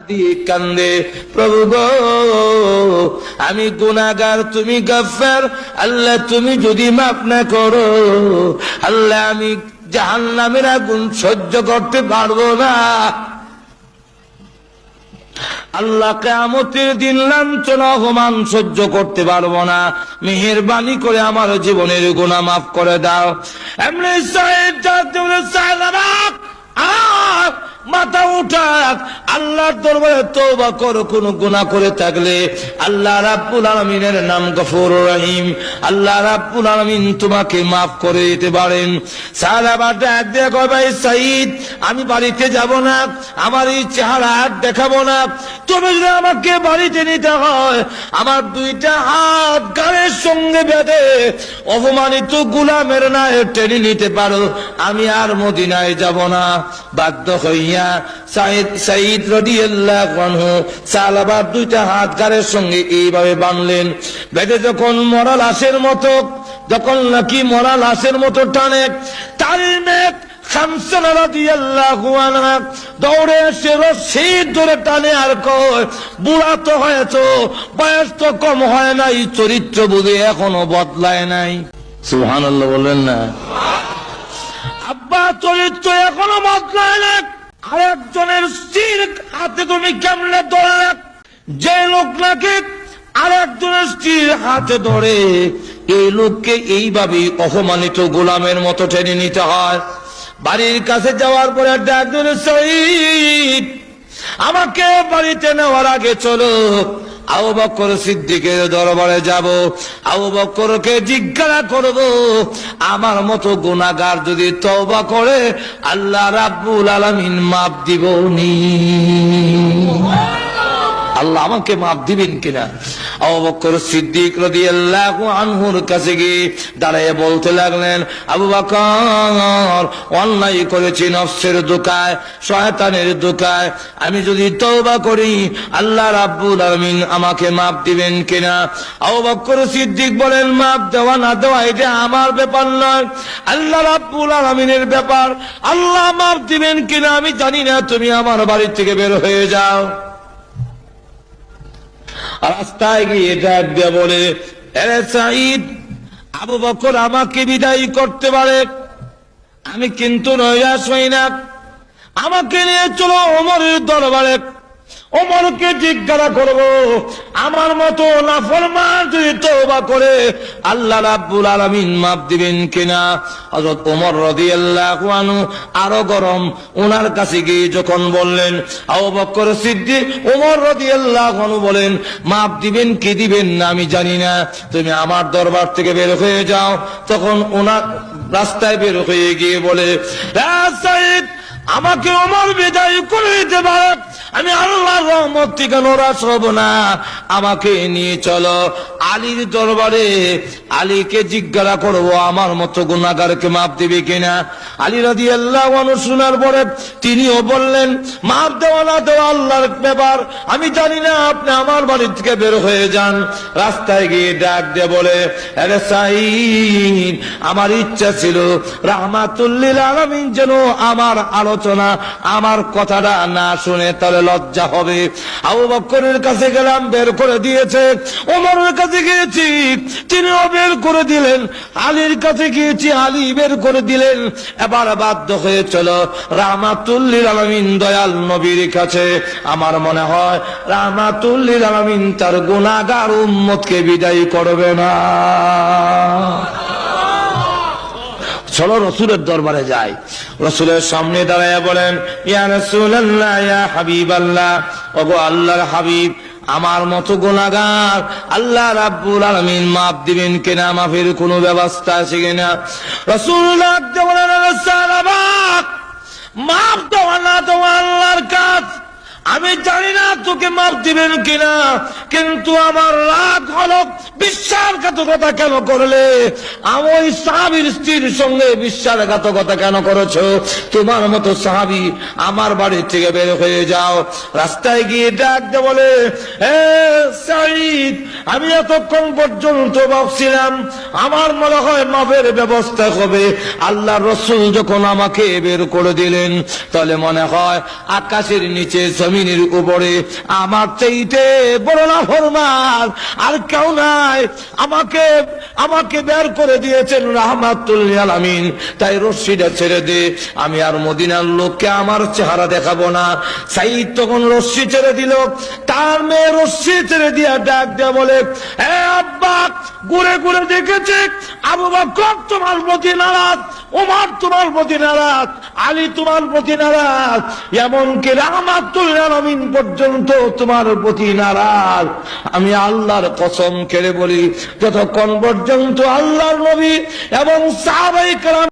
দিয়ে কান্দে, প্রভু গো আমি গুনাহগার, তুমি গফফার, আল্লাহ তুমি যদি মাফ না করো, আল্লাহ আমি জাহান্নামের আগুন সহ্য করতে পারবো না। আল্লাহ কিয়ামতের দিন লাঞ্ছনা অপমান সহ্য করতে পারবো না, মেহেরবানি করে আমার জীবনের গুনাহ মাফ করে দাও। এমনি সাহেব মাথা উঠাক, আল্লাহর দরবারে তওবা করো। কোন গুনাহ করে থাকলে আল্লাহ রাব্বুল আলামিনের নাম গফুরুর রহিম, আল্লাহ রাব্বুল আলামিন তোমাকে মাফ করে দিতে পারেন। সাহাবা ডাক দিয়ে কয়, ভাই সাঈদ আমি বাড়িতে যাব না, আমার এই চেহারা আর দেখাবো না, তুমি যদি আমাকে বাড়িতে নিতে হয় আমার দুইটা হাত গালের সঙ্গে বেঁধে অপমানিত গোলামের নায়ে টেনে নিতে পারো, আমি আর মদিনায় যাব না। বাধ্য হইয়া সাঈদ রাদিয়াল্লাহু আনহু সাহাবার দুইটা হাত গালের সঙ্গে এইভাবে বাঁধলেন। বেঁধে যখন মরা লাশের মতো, যখন নাকি মরা লাশের মতো টানে, টানে খামসা রাদিয়াল্লাহু আনহা দৌড়ে এসে রশি ধরে টানে আর কয়, বুড়া তো হয়েছো, বয়স তো কম হয় নাই, চরিত্র বুঝে এখনো বদলায় নাই। সুবহানাল্লাহ বললেন না? আব্বা চরিত্র এখনো বদলায় নাই, আরেকজনের স্ত্রীর হাতে তুমি কেমনে ধরলে? যে লোক নাকি আরেকজনের স্ত্রীর হাতে ধরে, এই লোককে এইভাবে অপমানিত গোলামের মতো টেনে নিতে হয়। বাড়ির কাছে যাওয়ার পরে ডাক দিল, সাঈদ আমাকে বাড়িতে নেওয়ার আগে চলো আবু বকর সিদ্দিকের দরবারে যাব, আবু বকরকে জিজ্ঞাসা করব আমার মতো গুনাহগার যদি তওবা করে আল্লাহ রাব্বুল আলামিন মাফ দিবনি, আল্লাহ আমাকে মাফ দিবেন কিনা। আবু বকর সিদ্দিক রাদিয়াল্লাহু আনহুর কাছে গিয়ে দাঁড়িয়ে বলতে লাগলেন, আবু বকর অন্যায় করেছি নফসের ধোঁকায়, শয়তানের ধোঁকায়, আমি যদি তওবা করি আল্লাহ রাব্বুল আলামিন আমাকে মাফ দিবেন কিনা। আবু বকর সিদ্দিক বলেন, মাফ দেওয়া না দেওয়া এটা আমার ব্যাপার নয়, আল্লাহ রাব্বুল আলামিনের ব্যাপার, আল্লাহ মাফ দিবেন কিনা আমি জানি না, তুমি আমার বাড়ি থেকে বের হয়ে যাও। রাস্তায় গিয়ে ডাক দিয়ে বলে, আরে সাঈদ আবু বকর আমাকে বিদায় করতে পারে, আমি কিন্তু নৈরাশ হই না, আমাকে নিয়ে চলো ওমরের দরবারে, ওমরকে জিজ্ঞাসা করব আমার মতো নাফরমান যদি তওবা করে আল্লাহ রাব্বুল আলামিন মাফ দিবেন কিনা। হযরত ওমর রাদিয়াল্লাহু আনহু আরো গরম, ওনার কাছে গিয়ে যখন বললেন, আবু বকর সিদ্দিক ওমর রাদিয়াল্লাহু আনহু বলেন, মাফ দিবেন কি দিবেন না আমি জানি না, তুমি আমার দরবার থেকে বের হয়ে যাও। তখন ওনার রাস্তায় বের হয়ে গিয়ে বলে, সাঈদ আমাকে ওমর বিদায় করে দিতে পারে, আমি আল্লাহর রহমত থেকে নরাশ হব না, আমাকে নিয়ে চলো আলীর দরবারে, আলীকে জিজ্ঞাসা করবো আমার মতো গুনাহগারকে মাফ দিবে কিনা। আলী রাদিয়াল্লাহু আনহু শোনার পরে তিনিও বললেন, মাফ দেওয়া না দেওয়া আল্লাহর ব্যাপার, আমি জানি না, আপনি আমার বাড়ি থেকে বের হয়ে যান। রাস্তায় গিয়ে ডাক দিয়ে বলে, আরে সাঈদ আমার ইচ্ছা ছিল রাহমাতুল লিল আলামিন যেন আমার আলোচনা, আমার কথাটা না শুনে, তাহলে লজ্জা হবে। আবু বকরের কাছে গেলাম, বের করে দিয়েছে। ওমরের কাছে গিয়েছি, তিনিও বের করে দিলেন। আলীর কাছে গিয়েছি, আলী বের করে দিলেন। এবার বাধ্য হয়ে চলো রাহমাতুল লিল আলামিন দয়াল নবীর কাছে। আমার মনে হয় রাহমাতুল লিল আলামিন তার গুনাহগার উম্মতকে বিদায় করবে না। চলো রসুলের দরবারে যাই। রসুলের সামনে দাঁড়ায় বলেন, ইয়া রাসূলুল্লাহ, ইয়া হাবিবাল্লাহ, ওগো আল্লাহর হাবিব, আমার মতো গুনাহগার আল্লাহ রাব্বুল আলামিন মাফ দিবেন কিনা, মাফের কোনো ব্যবস্থা আছে কিনা। রাসূলুল্লাহ বলেন, মাফ দেওয়া না দেওয়া আল্লাহর কাজ, আমি জানি না তোকে মাফ দিবেন কিনা, কিন্তু আমার রাগ হলো বিশ্বাসঘাতকতা কেন করলে, আমি ওই সাহাবীর স্ত্রীর সঙ্গে বিশ্বাসঘাতকতা কেন করেছো, তোমার মতো সাহাবী আমার বাড়ি থেকে বের হয়ে যাও। রাস্তায় গিয়ে ডাক দিয়ে বলে, হে সাঈদ আমি এতক্ষণ পর্যন্ত ভাবছিলাম আমার মনে হয় মাফের ব্যবস্থা হবে, আল্লাহর রাসূল যখন আমাকে বের করে দিলেন তাহলে মনে হয় আকাশের নিচে জমিন জমিনের উপরে আমার চাইতে বড় নাফরমান আর কেউ নাই। আমাকে বের করে দিয়েছেন রাহমাতুল লিল আলামিন, তাই রশ্মিটা ছেড়ে দে, আমি আর মদিনার লোককে আমার চেহারা দেখাবো না। সাইদ তখন রশ্মি ছেড়ে দিল, তার মেয়ে রশ্মি ছেড়ে দিয়া ডাক দেয়া বলে, হে আব্বা, ঘুরে ঘুরে দেখেছে আবু বকর তোমার প্রতি নারাজ, ওমর তোমার প্রতি নারাজ, আলী তোমার প্রতি নারাজ, এমনকি রাহমাতুল লিল আলামিন পর্যন্ত তোমার প্রতি নারাজ। আমি আল্লাহর কসম খেলে বলি, যতক্ষণ পর্যন্ত আল্লাহর নবী এবং সাহাবায়ে কেরাম